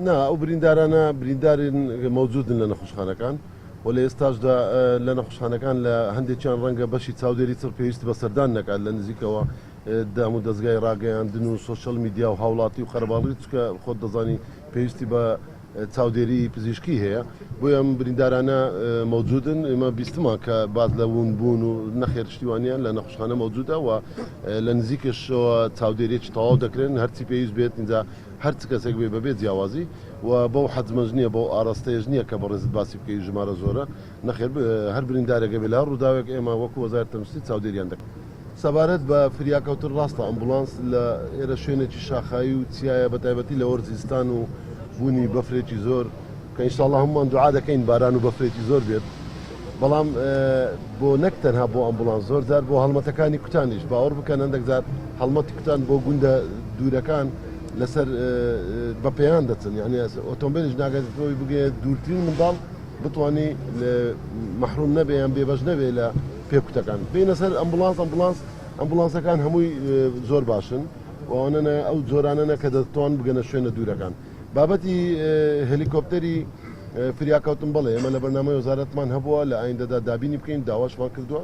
نا ئەو بریندارانە بریندارن مەوجودن لە نەخۆشخانەکان و لە ئێستاشدا لە نەخۆشخانەکان لە هەندێکیان ڕەنگە بەشی چاودێری چڕ پێویستی بە سەردان نەکات لە نزیکەوە دام و دەستگای ڕاگەیاندن و سۆشەل میدیا و هاوڵاتی و خەرباڵی چکە خۆت دەزانی پێویستی بە چاودێری پزیشکی هەیە بۆیە ئەم بریندارانە مەوجودن ئێمە بیستمان کە باز لە ون بوون و نەخێر شتیوانیان لە نەخۆشخانە مەوجودە و لە نزیکشەوە چاودێریی تەواو دەکرێن هەرچی پێویست بێت اینجا هەر کەسێک بێ بەبێت جیاوازی و بەو حەزمەش نییە بۆ ئاراستەیەش نییە کە بەڕێزت باسی بکەی ژمارە زۆرە نەخێر هەر بریندارێکە بێ لە ڕووداوێک ئێمە وەکو وەزارەتی تەندروستی چاودێریان دەکەن. سەبارەت بە فریاکەوتن ڕاستە ئەمبولانس لە ئێرە شوێنێکی شاخایی و چیایە بەتایبەتی لە وەرزستان و بوونی بەفرێکی زۆر کە ئینشاءالله هەمووان دوعا دەکەین باران و بەفرێکی زۆر بێت بەڵام بۆ نەک تەنها بۆ ئەمبولانس زۆر جار بۆ هەڵمەتەکانی کوتانیش باوەڕ بکەن هەندێک جار هەڵمەتی کوتان بۆ گوندە دوورەکان لەسەر بەپێیان دەچن یعنی ئۆتۆمبیلش ناگاتەوەی بگێت دوورترین منداڵ بتوانانی مەحروم نەبێ یان بێبەش نەبێ لە پێکوتەکان بینە سەر ئەمبولانسەکان هەمووی زۆر باشن وانە ئەو جۆرانەنە کە دەتوان بگەنە شوێنە دوورەکان بابەتی هەلیکۆپتەری فریاکەوتن بڵێ ئێمە لە بەرنامەی وەزارەتمان هەبووە لە ئایندەدا دابینی بکەین داواشمان کردووە